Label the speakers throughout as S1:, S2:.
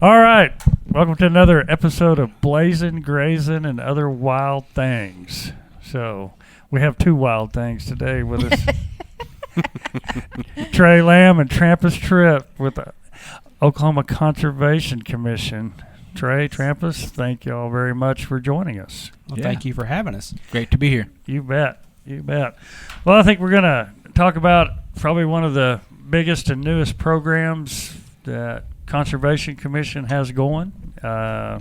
S1: All right, welcome to another episode of Blazin, Grazin, and Other Wild Things. So we have two wild things today with us. Trey Lamb and Trampas Tripp with the Oklahoma Conservation Commission. Trey, Trampas, thank you all very much for joining us.
S2: Well, Thank you for having us. Great to be here.
S1: You bet. You bet. Well, I think we're going to talk about probably one of the biggest and newest programs that Conservation Commission has going. I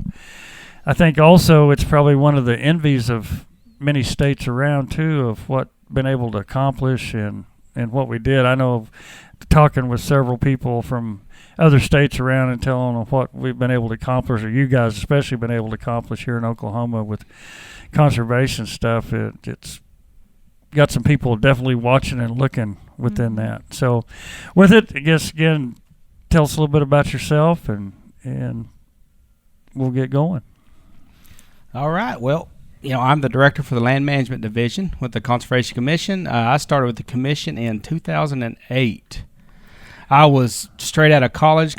S1: think also it's probably one of the envies of many states around too of what been able to accomplish and what we did. I know talking with several people from other states around and telling them what we've been able to accomplish, or you guys especially been able to accomplish here in Oklahoma with conservation stuff. It's got some people definitely watching and looking within that. So with it, I guess, again, tell us a little bit about yourself, and we'll get going.
S2: All right. Well, I'm the director for the Land Management Division with the Conservation Commission. I started with the commission in 2008. I was straight out of college,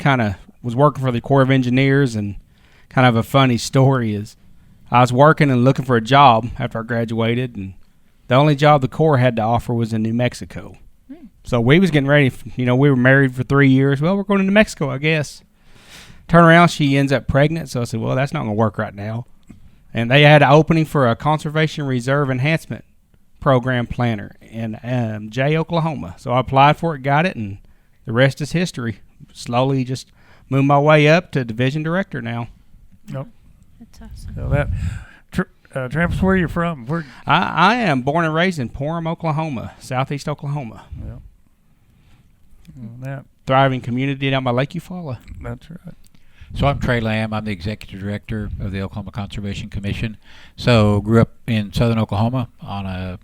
S2: was working for the Corps of Engineers, and kind of a funny story is I was working and looking for a job after I graduated, and the only job the Corps had to offer was in New Mexico. So we was getting ready. We were married for 3 years. Well, we're going to New Mexico, I guess. Turn around, she ends up pregnant. So I said, well, that's not going to work right now. And they had an opening for a Conservation Reserve Enhancement Program planner in Jay, Oklahoma. So I applied for it, got it, and the rest is history. Slowly just moved my way up to division director now.
S1: Yep.
S3: That's awesome.
S1: So that, Tramps, where are you from?
S2: I am born and raised in Porham, Oklahoma, southeast Oklahoma.
S1: Yep. That.
S2: Thriving community down by Lake Eufaula.
S1: That's right.
S4: So I'm Trey Lamb. I'm the executive director of the Oklahoma Conservation Commission. So grew up in southern Oklahoma on a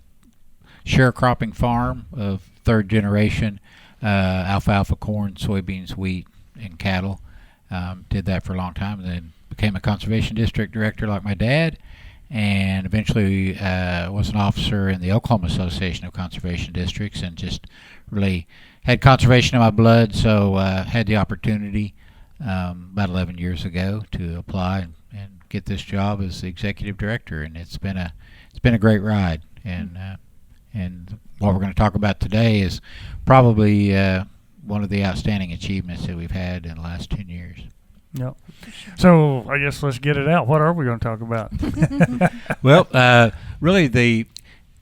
S4: sharecropping farm of third generation, alfalfa, corn, soybeans, wheat, and cattle. Did that for a long time, and then became a conservation district director like my dad, and eventually was an officer in the Oklahoma Association of Conservation Districts, and just really had conservation in my blood. So had the opportunity about 11 years ago to apply and get this job as the executive director, and it's been a great ride. And what we're going to talk about today is probably one of the outstanding achievements that we've had in the last 10 years.
S1: Yep. So I guess let's get it out. What are we going to talk about?
S4: Well, really the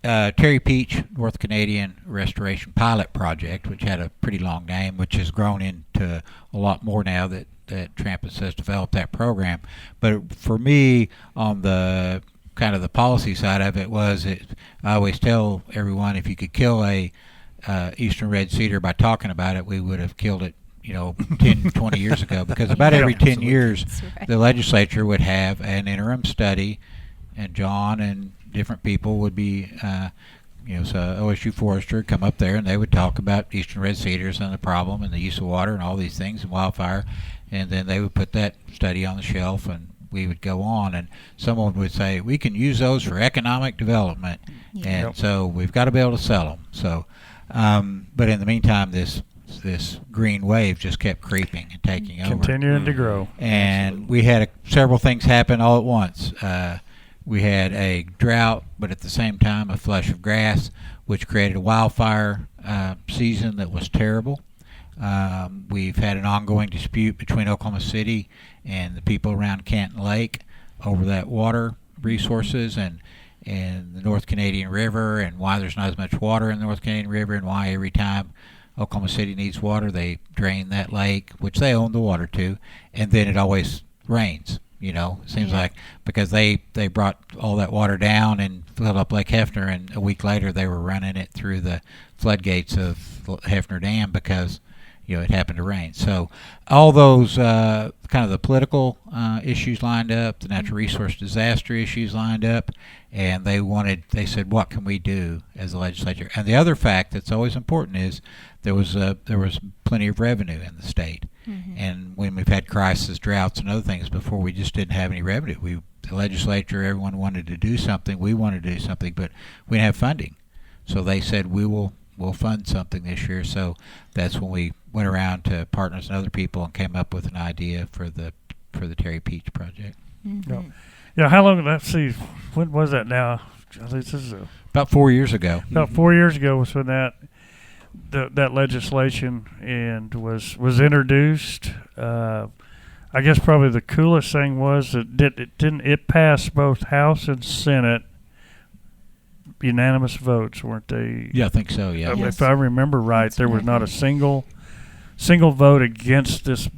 S4: Terry Peach North Canadian Restoration Pilot Project, which had a pretty long name, which has grown into a lot more now that Trampas has developed that program. But for me, on the kind of the policy side of it, I always tell everyone, if you could kill a eastern red cedar by talking about it, we would have killed it 10, 20 years ago, because about every 10 years the legislature would have an interim study, and John and different people would be, so OSU forester would come up there and they would talk about eastern red cedars and the problem and the use of water and all these things and wildfire, and then they would put that study on the shelf and we would go on, and someone would say, we can use those for economic development, and so we've got to be able to sell them. So, but in the meantime, this green wave just kept creeping and taking over.
S1: Continuing to grow.
S4: And we had several things happen all at once. We had a drought, but at the same time a flush of grass, which created a wildfire season that was terrible. We've had an ongoing dispute between Oklahoma City and the people around Canton Lake over that water resources and the North Canadian River, and why there's not as much water in the North Canadian River, and why every time Oklahoma City needs water, they drain that lake, which they own the water to, and then it always rains. It seems like, because they brought all that water down and filled up Lake Hefner, and a week later they were running it through the floodgates of Hefner Dam because it happened to rain. So all those kind of the political issues lined up, the natural resource disaster issues lined up, and they said, what can we do as a legislature? And the other fact that's always important is there was plenty of revenue in the state. Mm-hmm. And when we've had crisis, droughts, and other things before, we just didn't have any revenue. The legislature, everyone wanted to do something. We wanted to do something, but we didn't have funding. So they said, we'll fund something this year. So that's when we went around to partners and other people and came up with an idea for the for the Terry Peach project.
S1: Yeah. Yeah, how long? Let's see. When was that now? This is
S4: About 4 years ago.
S1: about 4 years ago was when that legislation and was introduced. I guess probably the coolest thing was that it passed both House and Senate unanimous votes, weren't they?
S4: Yeah, I think so. Yeah.
S1: If I remember right, there was not a single vote against this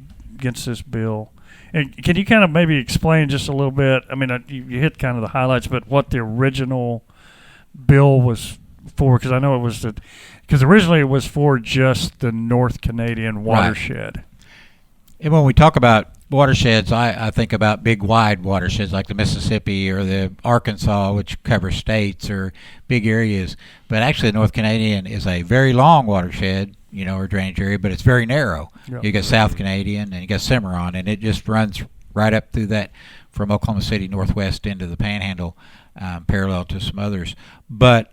S1: bill. And can you kind of maybe explain just a little bit? I mean, you hit kind of the highlights, but what the original bill was for? Because I know it was because originally it was for just the North Canadian watershed.
S4: Right. And when we talk about watersheds, I think about big, wide watersheds like the Mississippi or the Arkansas, which cover states or big areas. But actually, the North Canadian is a very long watershed, or drainage area, but it's very narrow. Yep. You got South Canadian and you got Cimarron, and it just runs right up through that from Oklahoma City northwest into the Panhandle, parallel to some others. But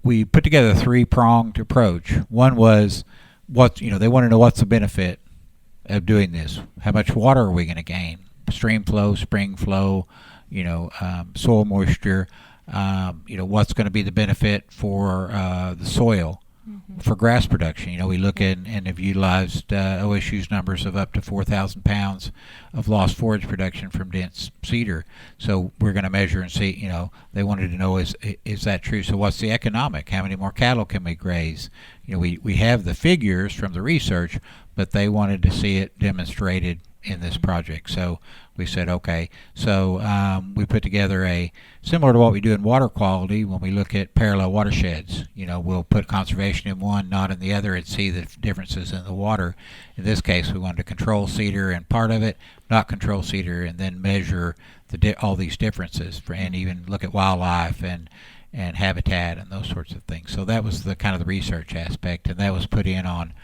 S4: we put together a three-pronged approach. One was they want to know what's the benefit of doing this. How much water are we going to gain? Stream flow, spring flow, soil moisture. What's going to be the benefit for the soil, for grass production. We look at and have utilized OSU's numbers of up to 4,000 pounds of lost forage production from dense cedar. So we're going to measure and see. They wanted to know is that true? So what's the economic? How many more cattle can we graze? We have the figures from the research, but they wanted to see it demonstrated in this project. So we said, okay. So we put together similar to what we do in water quality when we look at parallel watersheds. We'll put conservation in one, not in the other, and see the differences in the water. In this case, we wanted to control cedar and part of it, not control cedar, and then measure all these differences and even look at wildlife and habitat and those sorts of things. So that was the kind of the research aspect, and that was put in on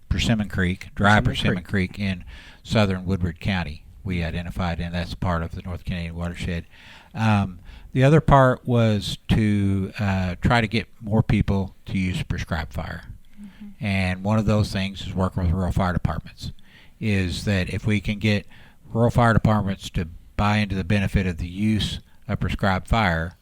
S4: Persimmon Creek, Persimmon Creek in southern Woodward County. We identified, and that's part of the North Canadian watershed. The other part was to try to get more people to use prescribed fire. And one of those things is working with rural fire departments, is that if we can get rural fire departments to buy into the benefit of the use of prescribed fire,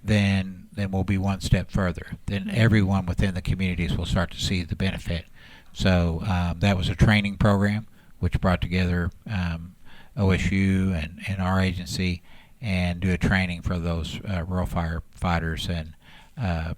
S4: then we'll be one step further. Then everyone within the communities will start to see the benefit. So that was a training program which brought together OSU and our agency and do a training for those rural firefighters and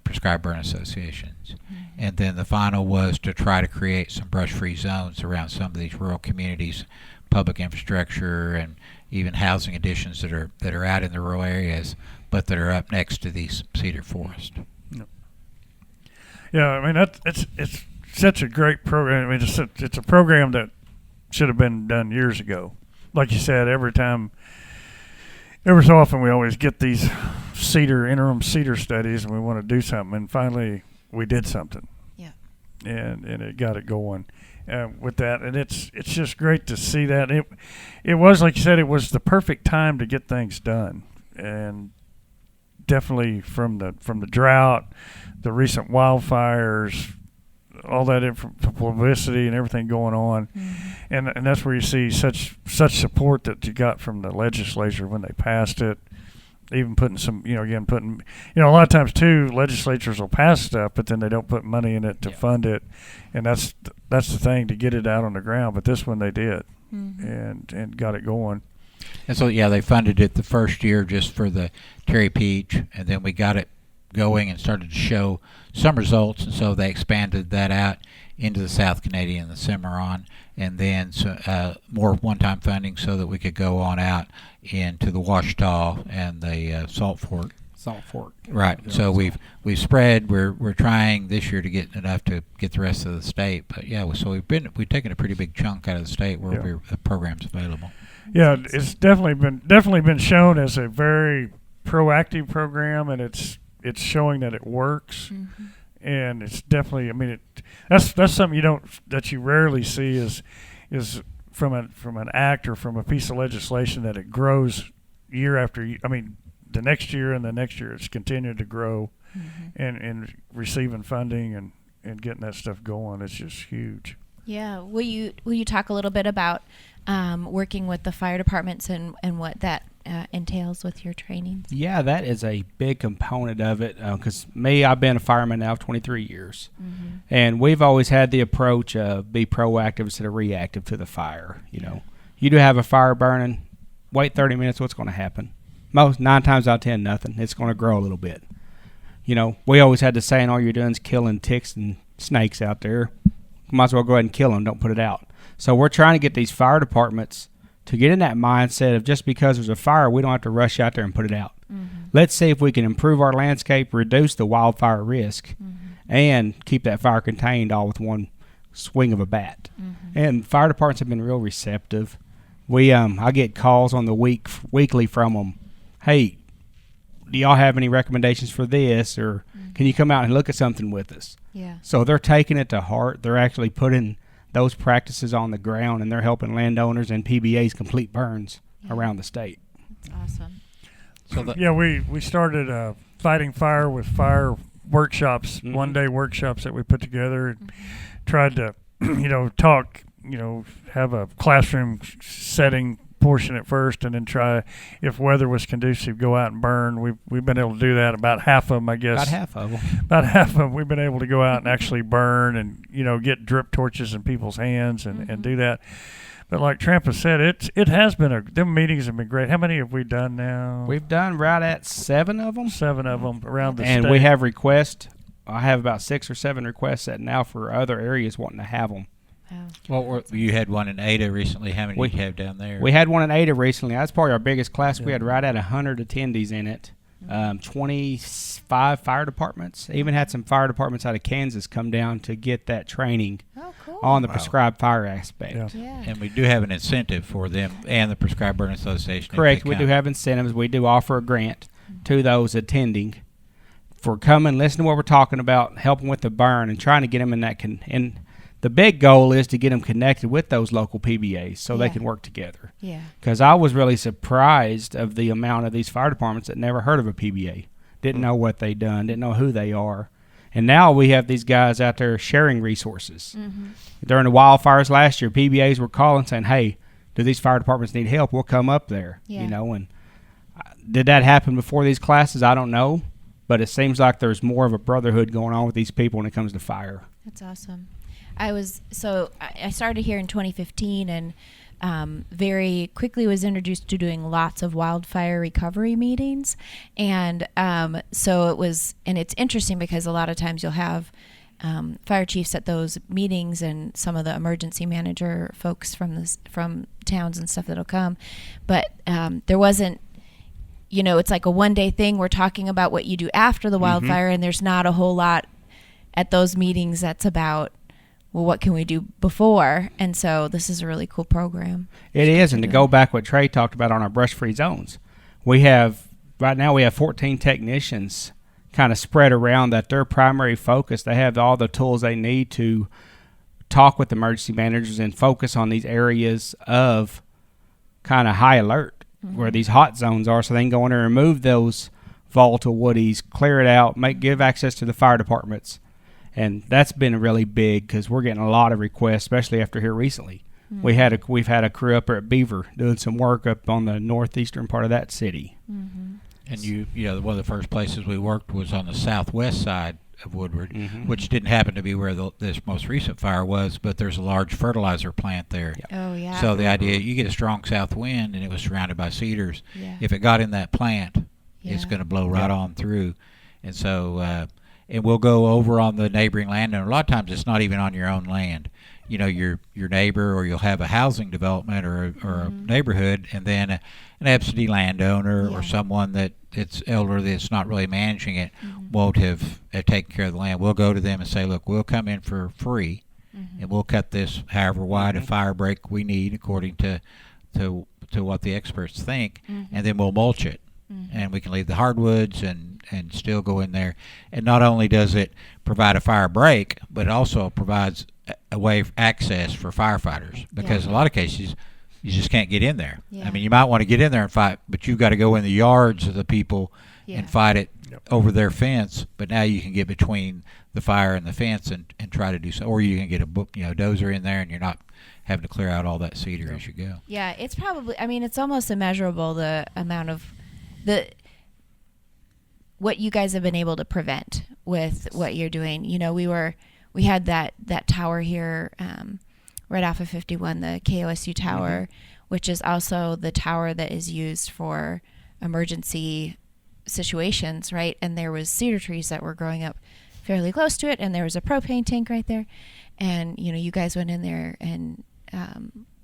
S4: prescribed burn associations. And then the final was to try to create some brush-free zones around some of these rural communities, public infrastructure, and even housing additions that are out in the rural areas, but that are up next to these cedar forests.
S1: Yeah, I mean it's such a great program. I mean, it's a program that should have been done years ago. Like you said, every so often we always get these interim cedar studies, and we want to do something, and finally we did something.
S3: Yeah.
S1: And it got it going with that, and it's just great to see that. It was, like you said, it was the perfect time to get things done, and definitely from the drought, the recent wildfires, all that publicity and everything going on, and that's where you see such support that you got from the legislature when they passed it. Even putting some, a lot of times too, legislatures will pass stuff, but then they don't put money in it to fund it, and that's the thing, to get it out on the ground. But this one they did, and got it going.
S4: And so they funded it the first year just for the Terry Peach, and then we got it going and started to show some results, and so they expanded that out into the South Canadian and the Cimarron, and then more one-time funding so that we could go on out into the Ouachita and the Salt Fork. Right. So we've spread. We're trying this year to get enough to get the rest of the state, but so we've taken a pretty big chunk out of the state where the program's available.
S1: Yeah, it's definitely been shown as a very proactive program, and it's showing that it works. And it's definitely, that's something you rarely see is from an act or from a piece of legislation, that it grows year after year. The next year and the next year, it's continued to grow, and receiving funding and getting that stuff going. It's just huge.
S3: Yeah. Will you talk a little bit about working with the fire departments and what that entails with your trainings?
S2: Yeah, that is a big component of it. Because I've been a fireman now for 23 years, and we've always had the approach of be proactive instead of reactive to the fire. You do have a fire burning, wait 30 minutes. What's going to happen? 9 times out of 10, nothing. It's going to grow a little bit. We always had the saying, all you're doing is killing ticks and snakes out there. Might as well go ahead and kill them. Don't put it out. So we're trying to get these fire departments to get in that mindset of just because there's a fire, we don't have to rush out there and put it out. Let's see if we can improve our landscape, reduce the wildfire risk, and keep that fire contained all with one swing of a bat. And fire departments have been real receptive. I get calls on the weekly from them. Hey, do y'all have any recommendations for this, or can you come out and look at something with us?
S3: Yeah.
S2: So they're taking it to heart. They're actually putting those practices on the ground, and they're helping landowners and PBAs complete burns around the state.
S3: That's awesome.
S1: So we started fighting fire with fire workshops, one-day workshops that we put together, and tried to, talk, have a classroom setting portion at first, and then try, if weather was conducive, go out and burn. We've been able to do that. About half of them, I guess. About half of them, we've been able to go out and actually burn, and get drip torches in people's hands and do that. But like Trampas said, it has been them meetings have been great. How many have we done now?
S2: We've done right at 7 of them.
S1: 7 of them around the state.
S2: And we have requests. I have about 6 or 7 requests set now for other areas wanting to have them.
S4: Well, you had one in Ada recently. How many did you have down there?
S2: We had one in Ada recently. That's probably our biggest class. We had right at 100 attendees in it. 25 fire departments. Even had some fire departments out of Kansas come down to get that training on the prescribed fire aspect.
S3: Yeah.
S4: And we do have an incentive for them and the Prescribed Burn Association.
S2: Correct. We do have incentives. We do offer a grant to those attending for coming, listening to what we're talking about, helping with the burn, and trying to get them in that. And the big goal is to get them connected with those local PBAs so they can work together.
S3: Yeah.
S2: Because I was really surprised of the amount of these fire departments that never heard of a PBA, didn't know what they done, didn't know who they are. And now we have these guys out there sharing resources. During the wildfires last year, PBAs were calling saying, hey, do these fire departments need help? We'll come up there. And did that happen before these classes? I don't know. But it seems like there's more of a brotherhood going on with these people when it comes to fire.
S3: That's awesome. I started here in 2015 and very quickly was introduced to doing lots of wildfire recovery meetings. And so it was, and it's interesting because a lot of times you'll have fire chiefs at those meetings and some of the emergency manager folks from towns and stuff that'll come. But there wasn't, it's like a one-day thing. We're talking about what you do after the wildfire, and there's not a whole lot at those meetings that's about, well, what can we do before? And so this is a really cool program.
S2: It is, and to go back what Trey talked about on our brush-free zones, right now we have 14 technicians kind of spread around that their primary focus, they have all the tools they need to talk with emergency managers and focus on these areas of kind of high alert where these hot zones are, so they can go in there and remove those volatile woodies, clear it out, give access to the fire departments. And that's been really big because we're getting a lot of requests, especially after here recently. We've had a crew up there at Beaver doing some work up on the northeastern part of that city.
S4: And one of the first places we worked was on the southwest side of Woodward, which didn't happen to be where this most recent fire was, but there's a large fertilizer plant there.
S3: Oh, yeah.
S4: So the idea, you get a strong south wind, and it was surrounded by cedars. If it got in that plant, it's going to blow right on through. And so... and we'll go over on the neighboring land, and a lot of times it's not even on your own land. Your neighbor, or you'll have a housing development or a neighborhood, and then an absentee landowner or someone that's elderly that's not really managing it won't have taken care of the land. We'll go to them and say, look, we'll come in for free, and we'll cut this however wide a fire break we need according to what the experts think, and then we'll mulch it. And we can leave the hardwoods and still go in there. And not only does it provide a fire break, but it also provides a way of access for firefighters, because in a lot of cases you just can't get in there. I mean, you might want to get in there and fight, but you've got to go in the yards of the people and fight it over their fence, but now you can get between the fire and the fence and try to do so, or you can get a dozer in there and you're not having to clear out all that cedar as you go.
S3: Yeah, it's probably, I mean, it's almost immeasurable, the amount of what you guys have been able to prevent with what you're doing. You know, we had that tower here right off of 51, the KOSU tower, which is also the tower that is used for emergency situations, right? And there was cedar trees that were growing up fairly close to it, and there was a propane tank right there. And, you know, you guys went in there and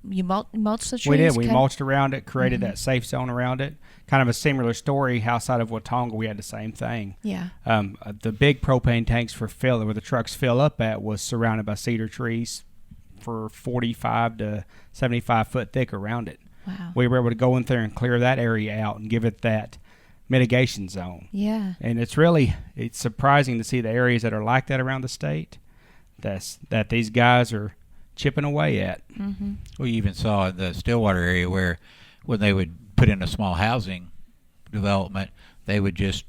S3: you mulched the trees?
S2: We did. We mulched around it, created that safe zone around it. Kind of a similar story outside of Watonga. We had the same thing.
S3: Yeah.
S2: The big propane tanks for fill, where the trucks fill up at, was surrounded by cedar trees for 45 to 75 foot thick around it.
S3: Wow.
S2: We were able to go in there and clear that area out and give it that mitigation zone.
S3: Yeah.
S2: And it's surprising to see the areas that are like that around the state that these guys are chipping away at.
S4: We even saw in the Stillwater area where when they would put in a small housing development, they would just,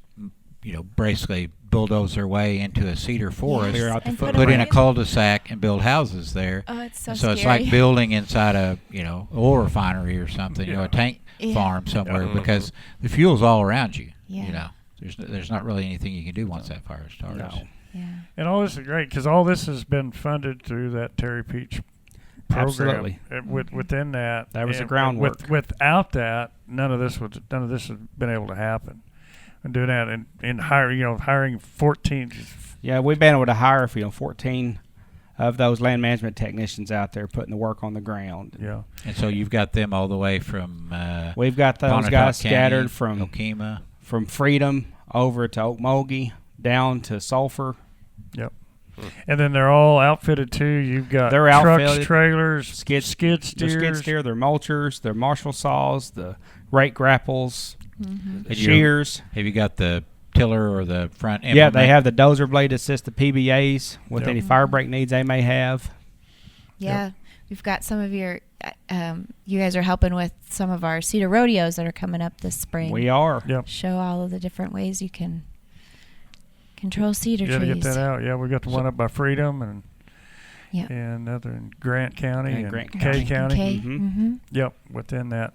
S4: basically bulldoze their way into a cedar forest,
S2: Clear out the
S4: put in a cul-de-sac and build houses there.
S3: Oh, it's so
S4: And
S3: scary.
S4: it's like building inside a, oil refinery or something, a tank farm somewhere, because the fuel's all around you.
S3: Yeah.
S4: There's not really anything you can do once that fire starts.
S2: No.
S3: Yeah.
S1: And all this is great because all this has been funded through that Terry Peach program.
S2: Absolutely.
S1: Within that,
S2: That was the
S1: and
S2: groundwork.
S1: Without that, none of this has been able to happen. And doing that and hiring 14.
S2: Yeah, we've been able to hire 14 of those land management technicians out there putting the work on the ground.
S1: Yeah.
S4: And so you've got them all the way from
S2: We've got those
S4: Pontotoc
S2: guys
S4: County,
S2: scattered from
S4: Okemah.
S2: Freedom over to Okmulgee, down to Sulphur.
S1: Yep. And then they're all outfitted too. You've got
S2: They're
S1: trucks,
S2: outfitted.
S1: trailers,
S2: Skid
S1: steers.
S2: Their skid steer, their mulchers, their Marshall saws, the rake grapples, the shears.
S4: Have you got the tiller or the front implement?
S2: Yeah, they have the dozer blade to assist the PBAs with any fire break needs they may have.
S3: Yeah. We've got some of your, you guys are helping with some of our cedar rodeos that are coming up this spring.
S2: We are.
S1: Yep.
S3: Show all of the different ways you can control cedar
S1: You got
S3: trees.
S1: to get that out. Yeah, we got the one up by Freedom and
S3: Yep.
S1: and another in Grant County
S2: And
S1: and
S2: Grant
S1: Kay
S2: County.
S1: County.
S3: Okay.
S2: Mm-hmm.
S1: Yep, within that.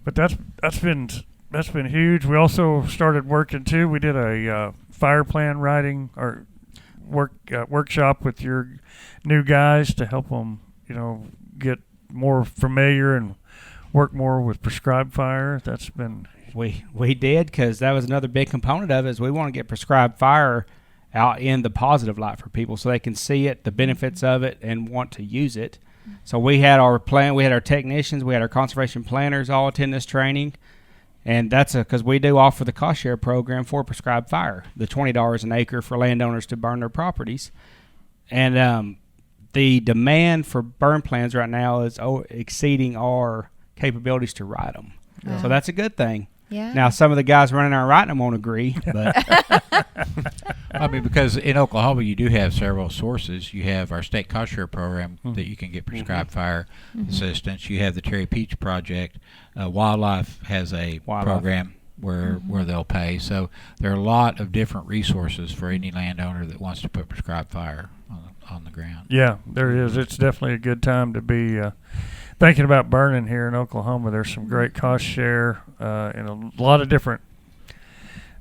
S1: But that's been huge. We also started working too. We did a fire plan writing or workshop with your new guys to help them, get more familiar and work more with prescribed fire. That's been
S2: We did, because that was another big component of it, is we want to get prescribed fire out in the positive light for people so they can see it, the benefits of it, and want to use it. So we had our technicians, we had our conservation planners all attend this training, and that's because we do offer the cost share program for prescribed fire, the $20 an acre for landowners to burn their properties. And the demand for burn plans right now is exceeding our capabilities to write them.
S3: Wow.
S2: So that's a good thing.
S3: Yeah.
S2: Now, some of the guys running our writing them won't agree, but
S4: because in Oklahoma you do have several sources. You have our state cost share program that you can get prescribed fire assistance. You have the Terry Peach Project. Wildlife has a program where they'll pay. So there are a lot of different resources for any landowner that wants to put prescribed fire on the ground.
S1: Yeah, there is. It's definitely a good time to be thinking about burning here in Oklahoma. There's some great cost share and a lot of different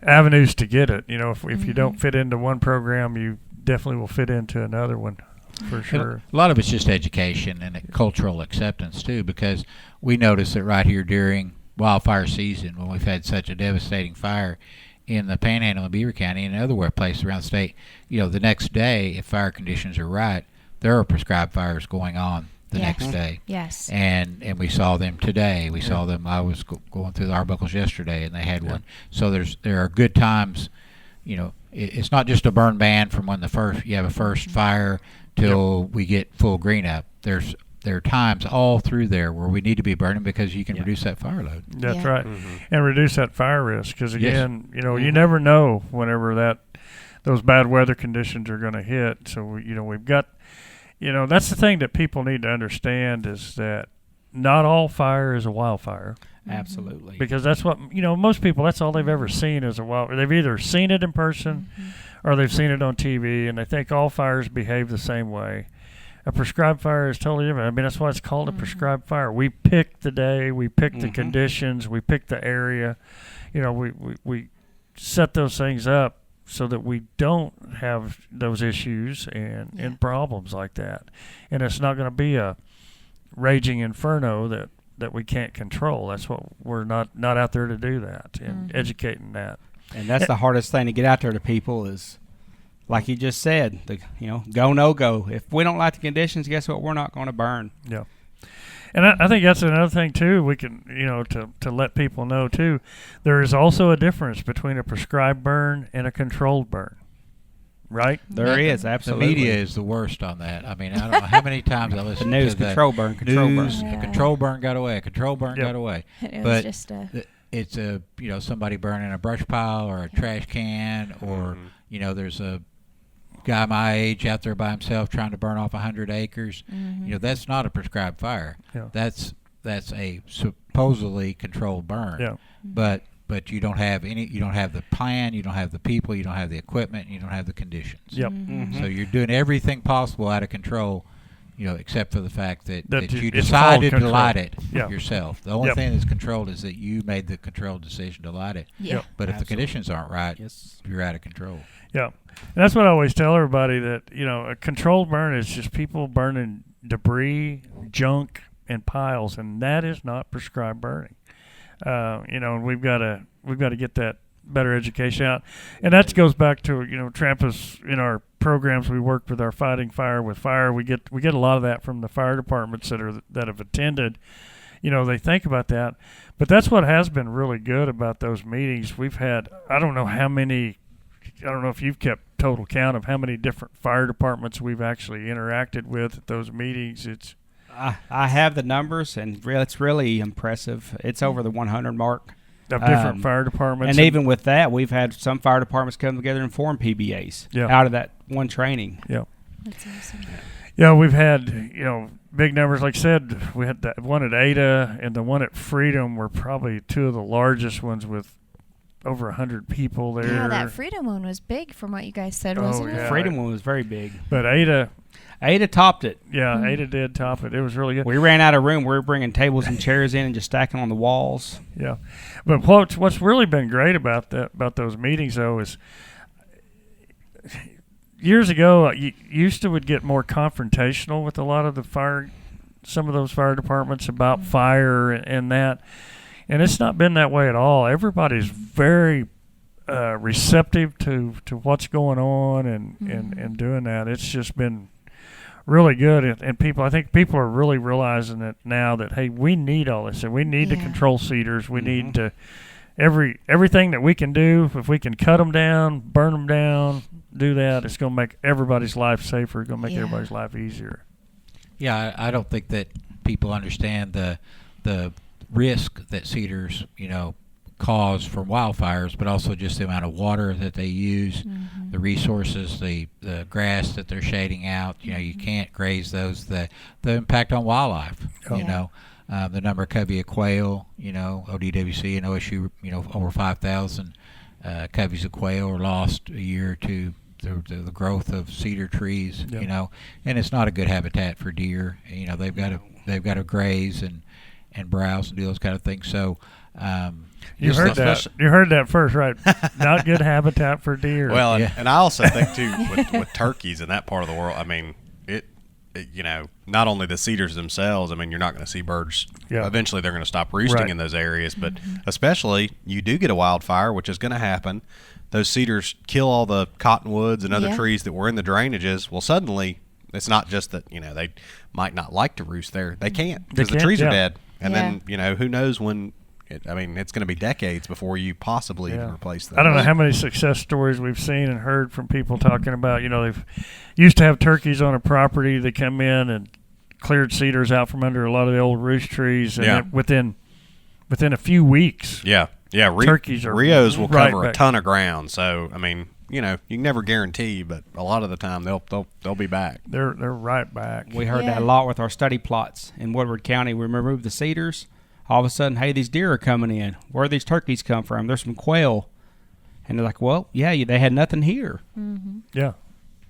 S1: avenues to get it. If you don't fit into one program, you definitely will fit into another one for sure.
S4: A lot of it's just education and cultural acceptance too, because we notice that right here during wildfire season, when we've had such a devastating fire in the Panhandle of Beaver County and other places around the state, the next day, if fire conditions are right, there are prescribed fires going on the next day.
S3: Yes.
S4: And we saw them today. We saw them. I was going through the Arbuckles yesterday, and they had one. So there are good times. It's not just a burn ban from when you have a first fire till we get full green up. There are times all through there where we need to be burning because you can reduce that fire load.
S1: That's right. And reduce that fire risk because, again,
S4: Yes.
S1: you never know whenever those bad weather conditions are going to hit. So, we've got, that's the thing that people need to understand is that not all fire is a wildfire.
S2: Absolutely.
S1: Because that's what, most people, that's all they've ever seen is a wildfire. They've either seen it in person or they've seen it on TV, and they think all fires behave the same way. A prescribed fire is totally different. I mean, that's why it's called a prescribed fire. We pick the day, we pick the conditions, we pick the area. We set those things up so that we don't have those issues and problems like that. And it's not going to be a raging inferno that we can't control. That's what we're not out there to do that and educating that.
S2: And that's the hardest thing to get out there to people is, like you just said, go, no go. If we don't like the conditions, guess what? We're not going to burn.
S1: Yeah. And I think that's another thing, too, we can, to let people know, too. There is also a difference between a prescribed burn and a controlled burn, right?
S2: There is, absolutely.
S4: The media is the worst on that. I mean, I don't know how many times I listen
S2: the news,
S4: to the
S2: control burn.
S4: A control burn got away, a control burn got away.
S3: It
S4: but
S3: was just
S4: it's somebody burning a brush pile or a trash can or, there's a guy my age out there by himself trying to burn off 100 acres. That's not a prescribed fire.
S1: Yeah.
S4: That's a supposedly controlled burn.
S1: Yeah.
S4: But you don't have the plan, you don't have the people, you don't have the equipment, you don't have the conditions.
S1: Yep.
S4: So you're doing everything possible out of control, except for the fact that you
S1: it's
S4: decided
S1: called
S4: to light it
S1: Yeah.
S4: yourself. The only thing that's controlled is that you made the controlled decision to light it.
S3: Yeah.
S4: But if the
S2: Absolutely.
S4: conditions aren't right, you're out of control.
S1: Yeah. And that's what I always tell everybody, that, a controlled burn is just people burning debris, junk, and piles, and that is not prescribed burning. And we've got to get that better education out. And that goes back to, Trampas. In our programs, we work with our Fighting Fire with Fire. We get a lot of that from the fire departments that have attended. They think about that. But that's what has been really good about those meetings. We've had, I don't know if you've kept total count of how many different fire departments we've actually interacted with at those meetings.
S2: I have the numbers, and it's really impressive. It's over the 100 mark.
S1: Of different fire departments.
S2: And even with that, we've had some fire departments come together and form PBAs out of that one training.
S1: Yeah.
S3: That's awesome.
S1: Yeah, we've had, big numbers. Like I said, we had that one at Ada and the one at Freedom were probably two of the largest ones with over 100 people there.
S3: Yeah, that Freedom one was big from what you guys said, wasn't
S1: yeah.
S3: it?
S2: Freedom one was very big.
S1: But Ada
S2: topped it.
S1: Yeah, Ada did top it. It was really good.
S2: We ran out of room. We were bringing tables and chairs in and just stacking on the walls.
S1: Yeah, but what's really been great about those meetings though is years ago you would get more confrontational with a lot of some of those fire departments about fire and that, and it's not been that way at all. Everybody's very receptive to what's going on and doing that. It's just been really good, and I think people are really realizing it now that, hey, we need all this, and we need to control cedars. We need to everything that we can do. If we can cut them down, burn them down, do that, it's going to make everybody's life safer. It's going to make everybody's life easier.
S4: Yeah, I don't think that people understand the risk that cedars, cause from wildfires, but also just the amount of water that they use, the resources, the grass that they're shading out. You can't graze those. The impact on wildlife. The number of covey of quail. ODWC and OSU. Over 5,000 coveys of quail are lost a year to the growth of cedar trees. And it's not a good habitat for deer. They've got to graze and browse and do those kind of things. So.
S1: You heard that. You heard that first, right? Not good habitat for deer.
S5: Well, and I also think too with turkeys in that part of the world. I mean, it not only the cedars themselves. I mean, you're not going to see birds.
S1: Yeah.
S5: Eventually, they're going to stop roosting in those areas. But especially, you do get a wildfire, which is going to happen. Those cedars kill all the cottonwoods and other trees that were in the drainages. Well, suddenly, it's not just that they might not like to roost there. They can't because the trees are dead. And then who knows when. It's going to be decades before you possibly even replace them.
S1: I don't know how many success stories we've seen and heard from people talking about, they've used to have turkeys on a property. They come in and cleared cedars out from under a lot of the old roost trees. And within a few weeks.
S5: Turkeys Rios will cover a ton of ground. So, you can never guarantee, but a lot of the time they'll be back.
S1: They're right back.
S2: We heard that a lot with our study plots in Woodward County. We removed the cedars. all of a sudden, hey, these deer are coming in. Where do these turkeys come from? There's some quail. And they're like, well, yeah, they had nothing here.
S3: Mm-hmm.
S1: Yeah.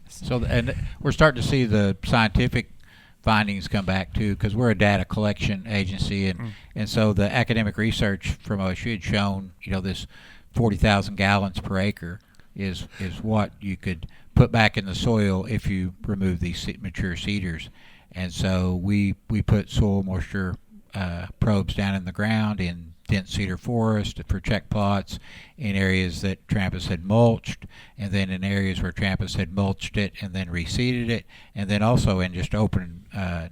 S4: So, and we're starting to see the scientific findings come back too, because we're a data collection agency, and so the academic research from OSU had shown, this 40,000 gallons per acre is what you could put back in the soil if you remove these mature cedars. And so we put soil moisture probes down in the ground in dense cedar forest for check plots, in areas that Trampas had mulched, and then in areas where Trampas had mulched it and then reseeded it, and then also in just open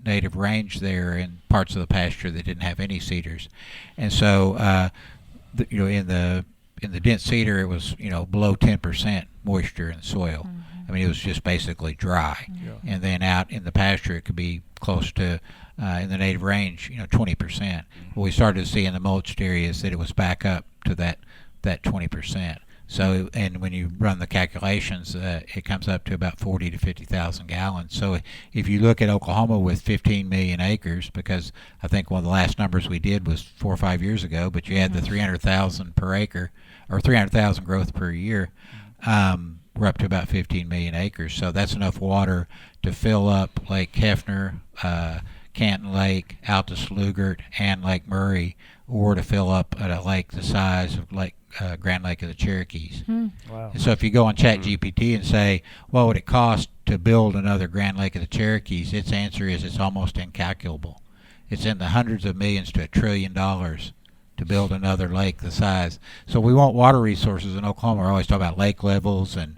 S4: native range there in parts of the pasture that didn't have any cedars. And so in the dense cedar, it was below 10% moisture in the soil. I mean, it was just basically dry.
S1: Yeah.
S4: And then out in the pasture, it could be close to, in the native range, 20%. Well, we started to see in the mulched areas that it was back up to that 20%. So, and when you run the calculations, it comes up to about 40 to 50,000 gallons. So if you look at Oklahoma with 15 million acres, because I think one of the last numbers we did was 4 or 5 years ago, but you had the 300,000 per acre, or 300,000 growth per year, we're up to about 15 million acres. So that's enough water to fill up Lake Hefner, Canton Lake, Altus Lugert, and Lake Murray, or to fill up a lake the size of Grand Lake of the Cherokees.
S1: Wow.
S4: And so if you go on ChatGPT and say, what would it cost to build another Grand Lake of the Cherokees, its answer is it's almost incalculable. It's in the hundreds of millions to $1 trillion to build another lake the size. So we want water resources in Oklahoma. We're always talking about lake levels and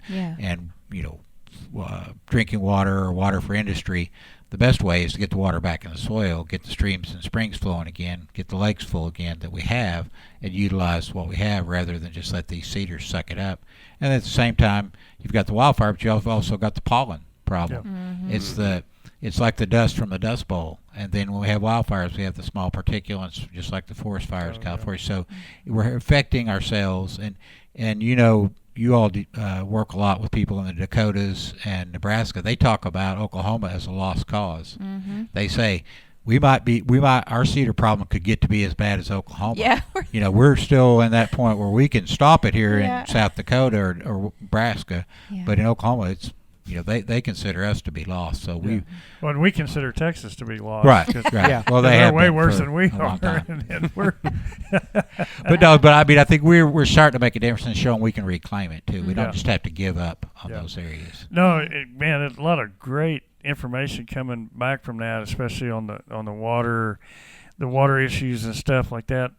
S4: drinking water or water for industry. The best way is to get the water back in the soil, get the streams and springs flowing again, get the lakes full again that we have, and utilize what we have rather than just let these cedars suck it up. And at the same time, you've got the wildfire, but you've also got the pollen problem.
S1: Yeah.
S4: It's like the dust from the Dust Bowl. And then when we have wildfires, we have the small particulates, just like the forest fires in California. So we're affecting ourselves. And you all work a lot with people in the Dakotas and Nebraska. They talk about Oklahoma as a lost cause. They say our cedar problem could get to be as bad as Oklahoma.
S3: Yeah.
S4: We're still in that point where we can stop it here in South Dakota or Nebraska, but in Oklahoma, it's they consider us to be lost. So
S1: when we consider Texas to be lost,
S4: right. Yeah. Well,
S1: they're way worse than we are. And we're
S4: but I mean, I think we're starting to make a difference and showing we can reclaim it too. We don't just have to give up on those areas.
S1: No, man, a lot of great information coming back from that, especially on the water issues and stuff like that.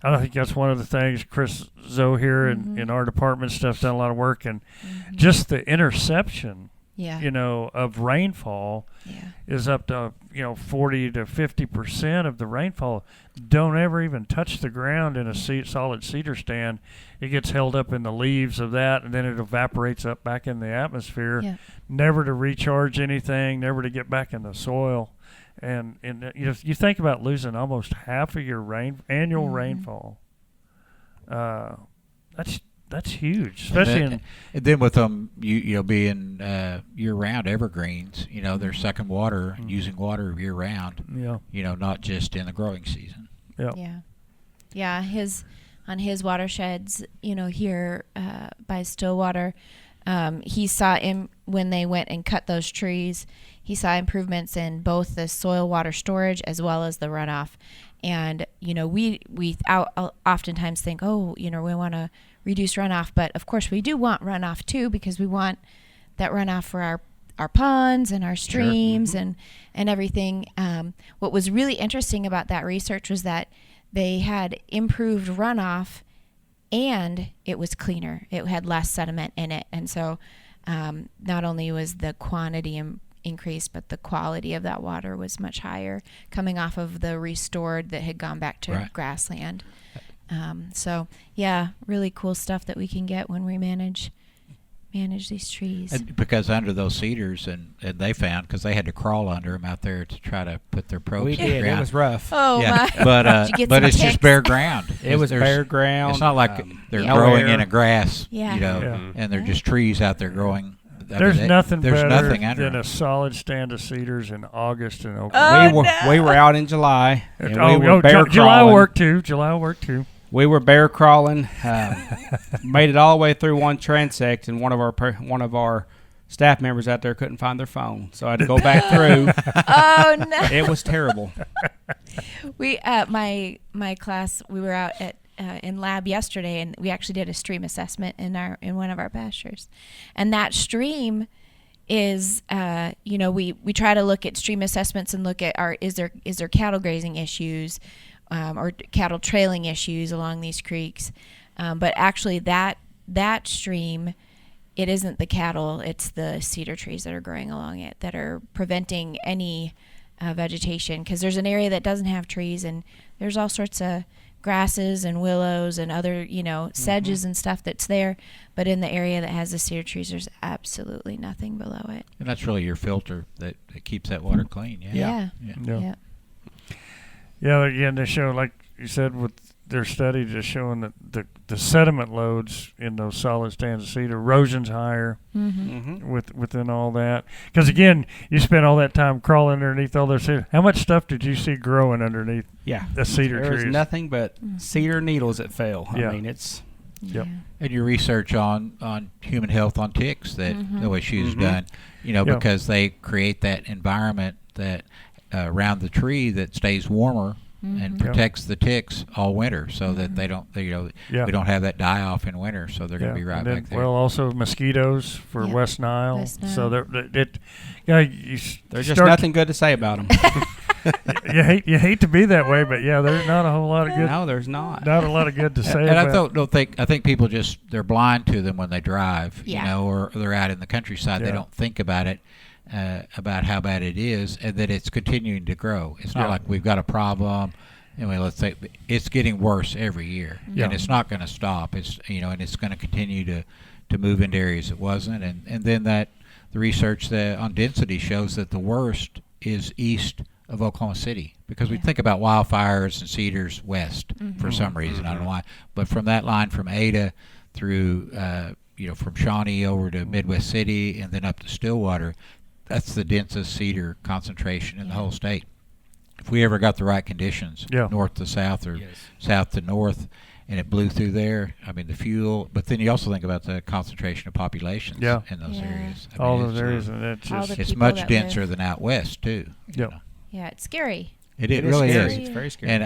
S1: I think that's one of the things. Chris Zoe here in our department stuff's done a lot of work, and just the interception, of rainfall is up to 40 to 50% of the rainfall don't ever even touch the ground in a solid cedar stand. It gets held up in the leaves of that, and then it evaporates up back in the atmosphere, never to recharge anything, never to get back in the soil. And you think about losing almost half of your annual rainfall. That's huge, especially
S4: and then with them being year-round evergreens. They're sucking water, using water year-round. Not just in the growing season.
S3: Yeah. On his watersheds, here by Stillwater, he saw when they went and cut those trees. He saw improvements in both the soil water storage as well as the runoff. And, we oftentimes think, we want to reduce runoff. But, of course, we do want runoff, too, because we want that runoff for our ponds and our streams and everything. What was really interesting about that research was that they had improved runoff and it was cleaner. It had less sediment in it. And so not only was the quantity increased, but the quality of that water was much higher coming off of the restored that had gone back to grassland. So, really cool stuff that we can get when we manage these trees.
S4: And because under those cedars, and they found, because they had to crawl under them out there to try to put their probes in the ground.
S2: It was rough.
S3: Oh, my.
S4: But it's just bare ground.
S2: It was bare ground.
S4: It's not like they're growing in a grass,
S2: and
S4: they're just trees out there growing.
S1: There's nothing
S4: there's
S1: better
S4: nothing under
S1: than
S4: them.
S1: a solid stand of cedars in August in Oklahoma.
S2: We were out in July. And we were
S1: July work too. July work too.
S2: We were bear crawling. Made it all the way through one transect, and one of our staff members out there couldn't find their phone, so I had to go back through.
S3: Oh no!
S2: It was terrible.
S3: We my class, we were out at in lab yesterday, and we actually did a stream assessment in one of our pastures, and that stream is we try to look at stream assessments and look at is there cattle grazing issues or cattle trailing issues along these creeks, but actually that stream, it isn't the cattle, it's the cedar trees that are growing along it that are preventing any vegetation, because there's an area that doesn't have trees, and there's all sorts of grasses and willows and other sedges and stuff that's there, but in the area that has the cedar trees, there's absolutely nothing below it.
S4: And that's really your filter that keeps that water clean.
S3: Yeah.
S1: Yeah, again, they show, like you said, with their study just showing that the sediment loads in those solid stands of cedar, erosion's higher within all that. Because, again, you spend all that time crawling underneath all those cedar. How much stuff did you see growing underneath the cedar trees?
S2: There's nothing but cedar needles that fell. I mean, it's...
S1: Yep.
S4: And your research on human health on ticks that OSU's done, because they create that environment that around the tree that stays warmer and protects the ticks all winter, so that they don't, we don't have that die off in winter, so they're going to be right back there.
S1: Well, also mosquitoes for West Nile. So there's
S2: just nothing good to say about them.
S1: you hate to be that way, but there's not a whole lot of good.
S2: No, there's not.
S1: Not a lot of good to say.
S4: And
S1: about.
S4: I think people they're blind to them when they drive, or they're out in the countryside. They don't think about it. About how bad it is, and that it's continuing to grow. It's not like we've got a problem. Let's say it's getting worse every year, and it's not going to stop. It's and it's going to continue to move into areas it wasn't, and then the research on density shows that the worst is east of Oklahoma City, because we think about wildfires and cedars west for some reason. I don't know why, but from that line from Ada through from Shawnee over to Midwest City and then up to Stillwater. That's the densest cedar concentration in the whole state. If we ever got the right conditions, north to south or south to north, and it blew through there, I mean, the fuel, but then you also think about the concentration of populations in those areas.
S1: All those areas, and
S4: it's much denser than out west, too.
S3: Yeah, it's scary.
S4: It really is.
S2: It's very scary.
S4: And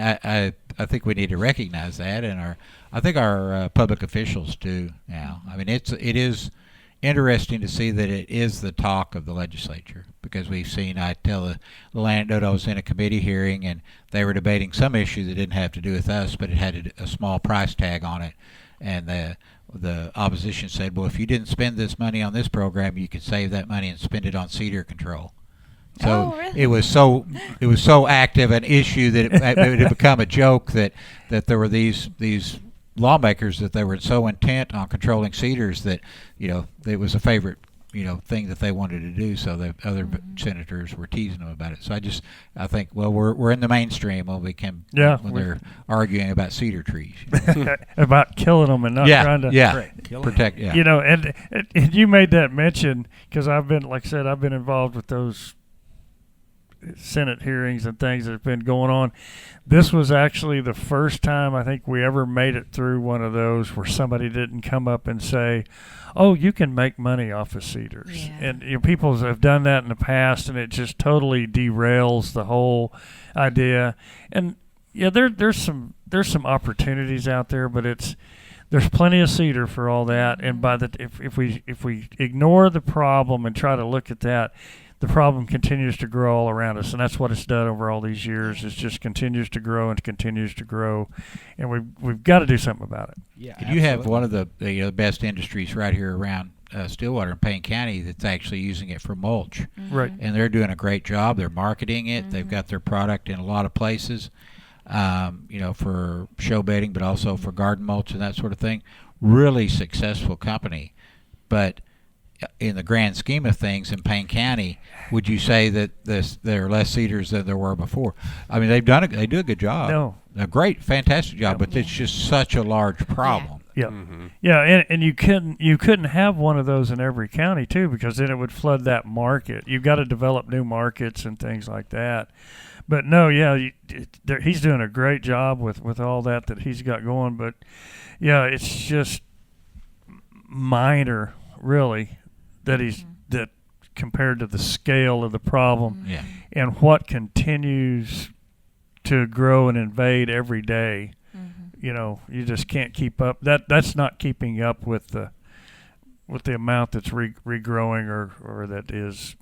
S4: I think we need to recognize that, and I think our public officials do now. I mean, it is interesting to see that it is the talk of the legislature, because we've seen, I tell the little anecdote, I was in a committee hearing and they were debating some issue that didn't have to do with us, but it had a small price tag on it, and the opposition said, well, if you didn't spend this money on this program, you could save that money and spend it on cedar control. So
S3: really?
S4: it was so active an issue that it had become a joke that there were these lawmakers that they were so intent on controlling cedars that it was a favorite thing that they wanted to do, so the other senators were teasing them about it. So I think we're in the mainstream when when they're arguing about cedar trees,
S1: about killing them and not trying to
S4: protect.
S1: And you made that mention, because I've been involved with those Senate hearings and things that have been going on. This was actually the first time I think we ever made it through one of those where somebody didn't come up and say, oh, you can make money off of cedars. And people have done that in the past, and it just totally derails the whole idea. And there's some opportunities out there, but there's plenty of cedar for all that. And if we ignore the problem and try to look at that, the problem continues to grow all around us, and that's what it's done over all these years. It just continues to grow and continues to grow, and we've got to do something about it.
S2: Yeah,
S4: and you have one of the best industries right here around Stillwater and Payne County that's actually using it for mulch.
S1: Right.
S4: And they're doing a great job. They're marketing it. They've got their product in a lot of places, for show bedding, but also for garden mulch and that sort of thing. Really successful company, but in the grand scheme of things in Payne County, would you say that there are less cedars than there were before? I mean, they do a good job.
S1: No.
S4: A great, fantastic job, but it's just such a large problem.
S1: Yeah,
S5: Mm-hmm.
S1: yeah, and you couldn't have one of those in every county too, because then it would flood that market. You've got to develop new markets and things like that. But no, yeah, he's doing a great job with all that he's got going. But yeah, it's just minor, really, that compared to the scale of the problem
S4: Yeah.
S1: and what continues to grow and invade every day. You know, you just can't keep up. That's not keeping up with the amount that's regrowing or that is,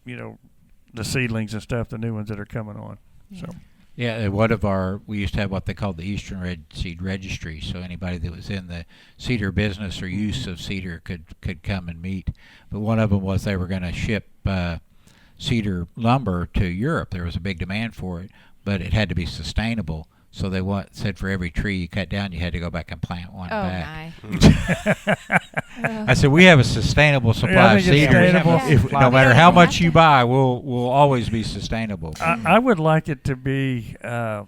S1: you know, the seedlings and stuff, the new ones that are coming on.
S3: Yeah.
S1: So
S4: Yeah, we used to have what they called the Eastern Red Seed Registry, so anybody that was in the cedar business or use of cedar could come and meet. But one of them was they were going to ship cedar lumber to Europe. There was a big demand for it, but it had to be sustainable. So they said for every tree you cut down, you had to go back and plant one back. I said, we have a sustainable supply of cedar. No matter how much you buy, we'll always be sustainable.
S1: I would like it to be a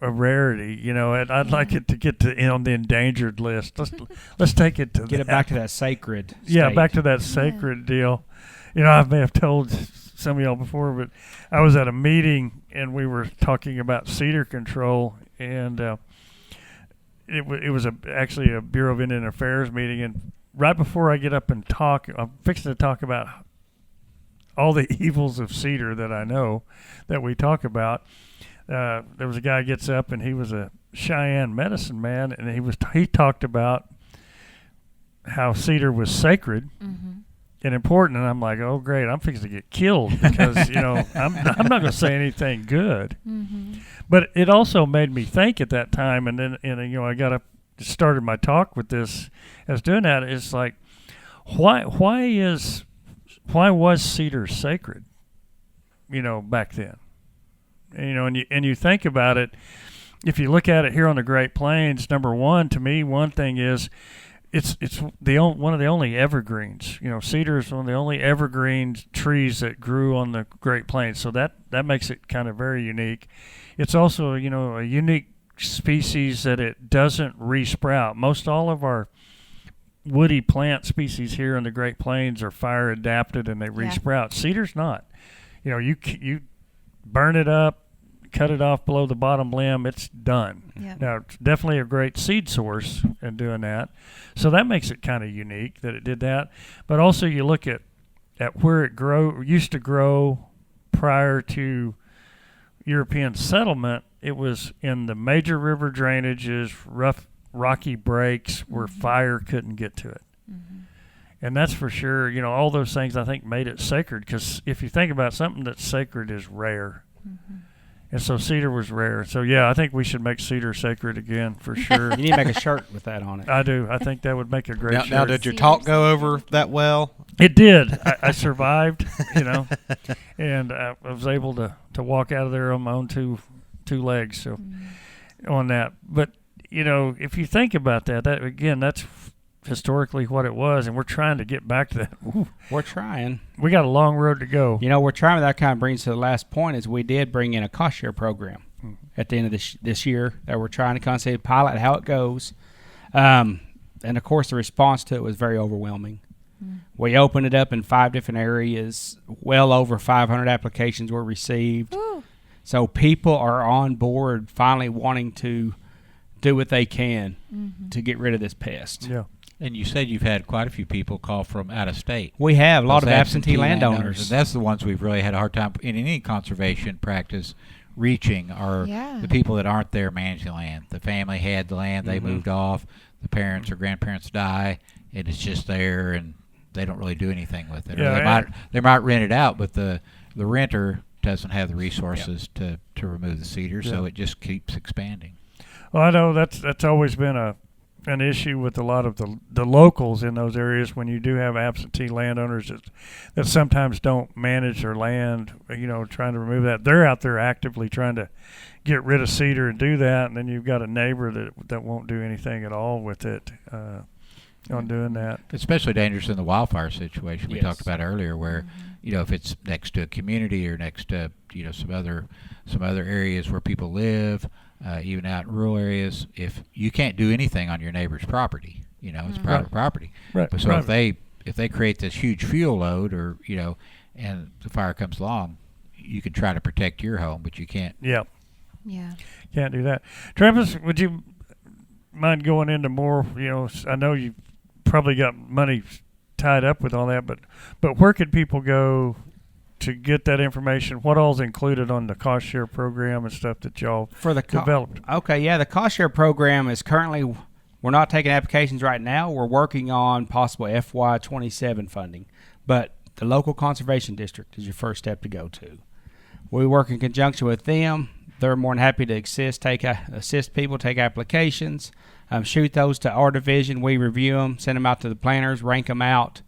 S1: rarity, you know, and I'd like it to get on the endangered list. Let's take it to
S2: Get it back to that sacred
S1: Yeah,
S2: state.
S1: back to that sacred deal. You know, I may have told some of y'all before, but I was at a meeting and we were talking about cedar control, and it was actually a Bureau of Indian Affairs meeting. And right before I get up and talk, I'm fixing to talk about all the evils of cedar that I know that we talk about. There was a guy gets up, and he was a Cheyenne medicine man, and he talked about how cedar was sacred. And important, and I'm like, oh great, I'm fixing to get killed because you know I'm not going to say anything good. But it also made me think at that time, and then you know I got up, started my talk with this. As doing that, it's like, why was cedar sacred? You know, back then, and, you know, and you think about it. If you look at it here on the Great Plains, number one, to me, one thing is, it's one of the only evergreens. You know, cedar is one of the only evergreen trees that grew on the Great Plains, so that makes it kind of very unique. It's also, you know, a unique species that it doesn't resprout. Most all of our woody plant species here in the Great Plains are fire adapted and they resprout. Cedar's not. You know, you burn it up, cut it off below the bottom limb, it's done. Now, it's definitely a great seed source in doing that. So that makes it kind of unique that it did that. But also you look at where it used to grow prior to European settlement, it was in the major river drainages, rough rocky breaks where fire couldn't get to it. And that's for sure, you know, all those things I think made it sacred, because if you think about something that's sacred is rare. And so cedar was rare. So, yeah, I think we should make cedar sacred again for sure.
S2: You need to make a shirt with that on it.
S1: I do. I think that would make a great shirt.
S5: Now, did your talk go over that well?
S1: It did. I survived, you know, and I was able to walk out of there on my own two legs. So on that. But, you know, if you think about that again, that's historically what it was, and we're trying to get back to that. Ooh,
S2: We're trying.
S1: we got a long road to go.
S2: You know, we're trying. That kind of brings to the last point is we did bring in a cost share program at the end of this year that we're trying to kind of say pilot how it goes. And, of course, the response to it was very overwhelming. We opened it up in 5 different areas. Well over 500 applications were received.
S3: Ooh.
S2: So people are on board finally wanting to do what they can to get rid of this pest.
S1: Yeah.
S4: And you said you've had quite a few people call from out of state.
S2: We have a lot
S4: Those
S2: of absentee landowners.
S4: And that's the ones we've really had a hard time in any conservation practice reaching are the people that aren't there managing land. The family had the land, they moved off, the parents or grandparents die, and it's just there, and they don't really do anything with it.
S1: Yeah,
S4: Or they might rent it out, but the renter doesn't have the resources to remove the cedar, so it just keeps expanding.
S1: Well, I know that's always been an issue with a lot of the locals in those areas when you do have absentee landowners that sometimes don't manage their land, you know, trying to remove that. They're out there actively trying to get rid of cedar and do that, and then you've got a neighbor that won't do anything at all with it. on doing that.
S4: Especially dangerous in the wildfire situation we
S2: Yes.
S4: talked about earlier, where if it's next to a community or next to some other areas where people live, even out in rural areas, if you can't do anything on your neighbor's property, it's private property.
S1: Right.
S4: But so
S1: Right.
S4: if they create this huge fuel load, or and the fire comes along, you can try to protect your home, but you can't.
S1: Yeah.
S3: Yeah.
S1: Can't do that. Travis, would you mind going into more? I know you probably got money tied up with all that, but where could people go to get that information? What all's included on the cost share program and stuff that y'all
S2: For the
S1: developed?
S2: Okay, yeah, the cost share program is currently, we're not taking applications right now. We're working on possible FY27 funding, but the local conservation district is your first step to go to. We work in conjunction with them. They're more than happy to assist people, take applications, shoot those to our division. We review them, send them out to the planners, rank them out,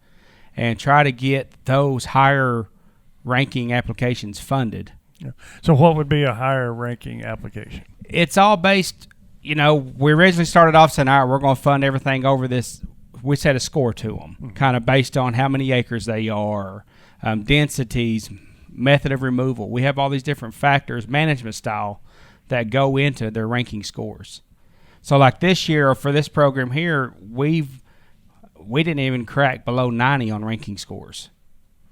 S2: and try to get those higher ranking applications funded.
S1: Yeah. So what would be a higher ranking application?
S2: It's all based, we originally started off saying, all right, we're going to fund everything over this. We set a score to them, kind of based on how many acres they are, densities, method of removal. We have all these different factors, management style, that go into their ranking scores. So like this year, for this program here, we didn't even crack below 90 on ranking scores.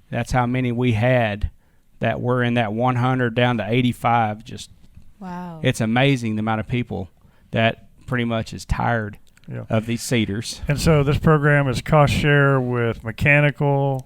S2: That's how many we had that were in that 100 down to 85. Just
S3: Wow.
S2: it's amazing the amount of people that pretty much is tired of these cedars.
S1: And so this program is cost share with mechanical,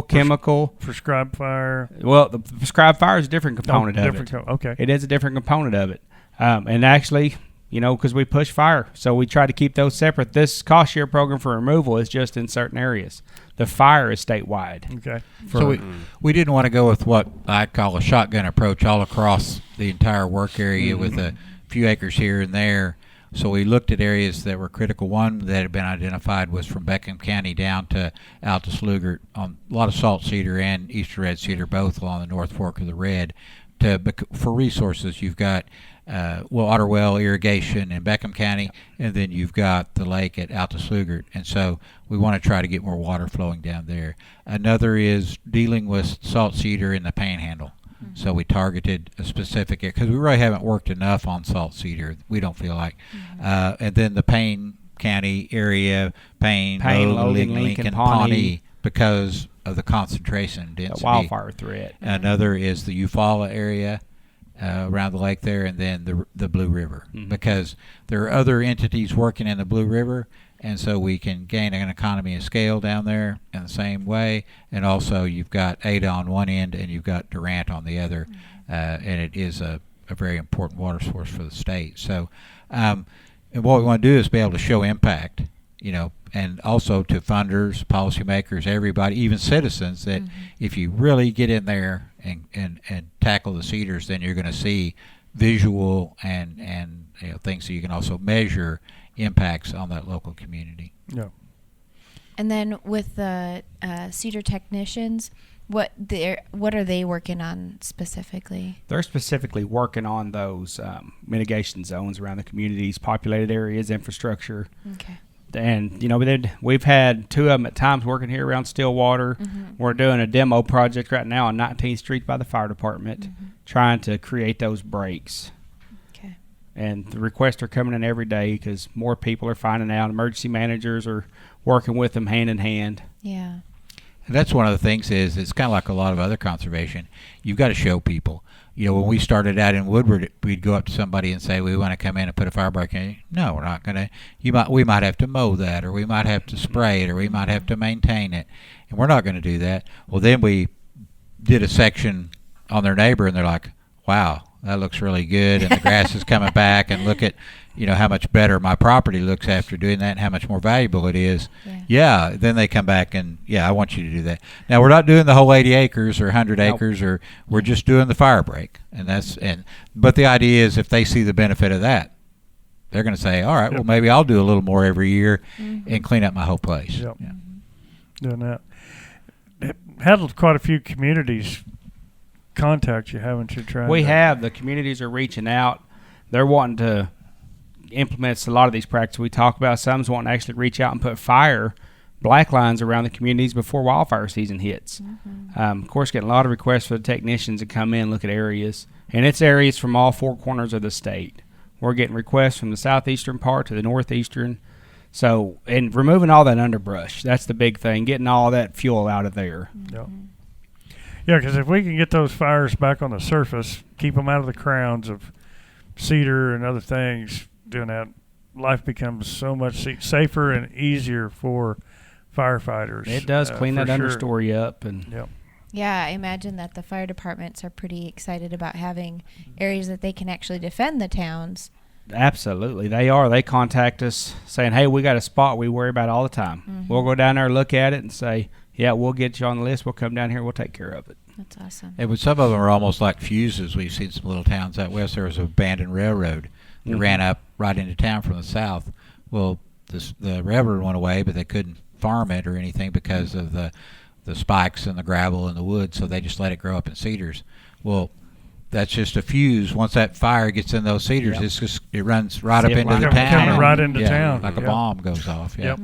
S2: Chemical.
S1: prescribed fire.
S2: Well, the prescribed fire is a different component of it.
S1: Okay.
S2: It is a different component of it. And actually, because we push fire, so we try to keep those separate. This cost share program for removal is just in certain areas. The fire is statewide.
S1: Okay.
S4: So we didn't want to go with what I call a shotgun approach all across the entire work area with a few acres here and there. So we looked at areas that were critical. One that had been identified was from Beckham County down to out to Slugert, on a lot of salt cedar and eastern red cedar, both along the North Fork of the Red. For resources, you've got water well irrigation in Beckham County, and then you've got the lake at Alta Slugert, and so we want to try to get more water flowing down there. Another is dealing with salt cedar in the Panhandle. So we targeted a specific area because we really haven't worked enough on salt cedar. We don't feel like, and then the Payne County area, Payne, Logan, Lincoln, Pawnee, because of the concentration and density.
S2: The wildfire threat.
S4: Another is the Eufaula area around the lake there, and then the Blue River, because there are other entities working in the Blue River, and so we can gain an economy of scale down there in the same way. And also you've got Ada on one end and you've got Durant on the other, and it is a very important water source for the state. So and what we want to do is be able to show impact, and also to funders, policymakers, everybody, even citizens, that if you really get in there and tackle the cedars, then you're going to see visual and things that you can also measure impacts on that local community.
S1: Yeah.
S3: And then with the cedar technicians, what are they working on specifically?
S2: They're specifically working on those mitigation zones around the communities, populated areas, infrastructure.
S3: Okay.
S2: And we've had two of them at times working here around Stillwater. We're doing a demo project right now on 19th Street by the fire department, trying to create those breaks.
S3: Okay.
S2: And the requests are coming in every day because more people are finding out. Emergency managers are working with them hand in hand.
S3: Yeah.
S4: And that's one of the things is it's kind of like a lot of other conservation. You've got to show people. When we started out in Woodward, we'd go up to somebody and say, we want to come in and put a fire break in. No, we're not going to. We might have to mow that, or we might have to spray it, or we might have to maintain it. And we're not going to do that. Well, then we did a section on their neighbor, and they're like, wow, that looks really good, and the grass is coming back, and look at how much better my property looks after doing that and how much more valuable it is. Yeah, then they come back and, I want you to do that. Now, we're not doing the whole 80 acres or 100 acres, or we're just doing the fire break. But the idea is if they see the benefit of that, they're going to say, all right, well, maybe I'll do a little more every year and clean up my whole place.
S1: Yep. Yeah. Doing that. Had quite a few communities contact you, haven't you, Trey?
S2: We have. The communities are reaching out. They're wanting to implements a lot of these practices we talk about. Some's wanting to actually reach out and put black lines around the communities before wildfire season hits. Of course, getting a lot of requests for the technicians to come in and look at areas, and it's areas from all four corners of the state. We're getting requests from the southeastern part to the northeastern. So, and removing all that underbrush, that's the big thing, getting all that fuel out of there.
S1: Yep. Yeah, because if we can get those fires back on the surface, keep them out of the crowns of cedar and other things, doing that, life becomes so much safer and easier for firefighters.
S2: It does clean that understory up. And
S1: yep.
S3: Yeah, I imagine that the fire departments are pretty excited about having areas that they can actually defend the towns.
S2: Absolutely, they are. They contact us saying, hey, we got a spot we worry about all the time. We'll go down there, look at it, and say, yeah, we'll get you on the list. We'll come down here. We'll take care of it.
S3: That's awesome.
S4: But some of them are almost like fuses. We've seen some little towns out west. There was an abandoned railroad that ran up right into town from the south. Well, the railroad went away, but they couldn't farm it or anything because of the spikes and the gravel and the wood, so they just let it grow up in cedars. Well, that's just a fuse. Once that fire gets in those cedars, it runs right up into the town.
S1: Coming right into town.
S4: Like a bomb goes off. Yeah.
S1: Yep.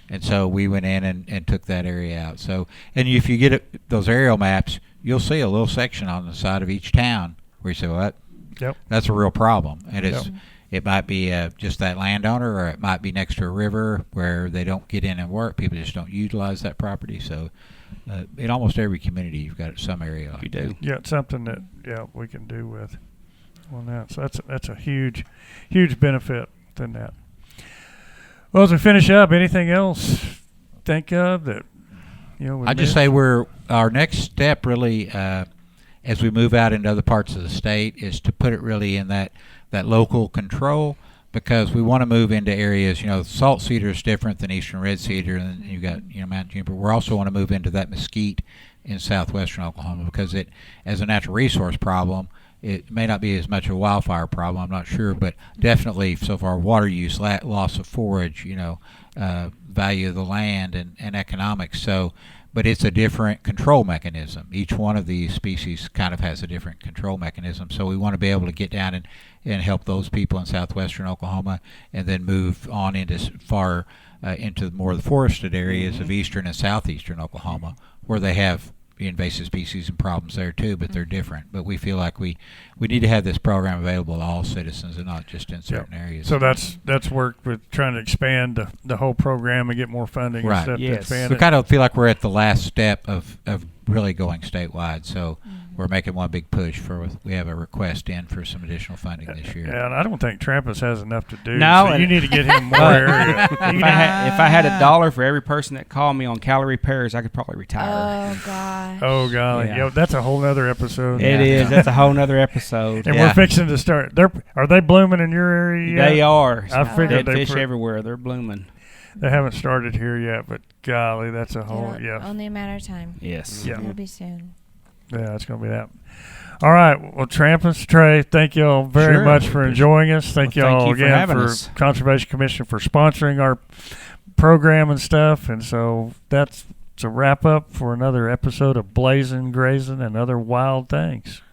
S4: And so we went in and took that area out. So, and if you get those aerial maps, you'll see a little section on the side of each town where you say, well, that's a real problem. And it might be just that landowner, or it might be next to a river where they don't get in and work. People just don't utilize that property. So in almost every community, you've got some area like that.
S1: Yeah, it's something that we can do with on that. So that's a huge benefit within that. Well, as we finish up, anything else think of that
S4: I'd just say our next step really, as we move out into other parts of the state, is to put it really in that local control, because we want to move into areas. Salt cedar is different than eastern red cedar, and you got mountain juniper. We also want to move into that mesquite in southwestern Oklahoma, because it, as a natural resource problem, it may not be as much a wildfire problem, I'm not sure, but definitely so far water use, loss of forage, value of the land and economics. So, but it's a different control mechanism. Each one of these species kind of has a different control mechanism. So we want to be able to get down and help those people in southwestern Oklahoma, and then move on into far into more of the forested areas of eastern and southeastern Oklahoma, where they have invasive species and problems there too, but they're different. But we feel like we need to have this program available to all citizens and not just in certain areas.
S1: So that's worked with trying to expand the whole program and get more funding and stuff to expand
S4: We
S1: it.
S4: kind of feel like we're at the last step of really going statewide. So we're making one big push we have a request in for some additional funding this year.
S1: Yeah, and I don't think Trampas has enough to do.
S2: No,
S1: so you need to get him more area.
S2: If I had $1 for every person that called me on calorie pairs, I could probably retire.
S3: Oh, gosh.
S1: Oh, golly.
S2: Yeah.
S1: That's a whole nother episode.
S2: It is. That's a whole nother episode.
S1: And we're fixing to start. Are they blooming in your area yet?
S2: They are.
S1: I figured
S2: Dead fish everywhere. They're blooming.
S1: They haven't started here yet, but golly, that's a whole,
S3: Only a matter of time.
S2: Yes.
S1: Yeah.
S3: It'll be soon.
S1: Yeah, it's going to be that. All right. Well, Trampas, Trey, thank you all very much for enjoying us. Thank you all again for Conservation Commission for sponsoring our program and stuff. And so that's a wrap up for another episode of Blazin, Grazin, and Other Wild Things.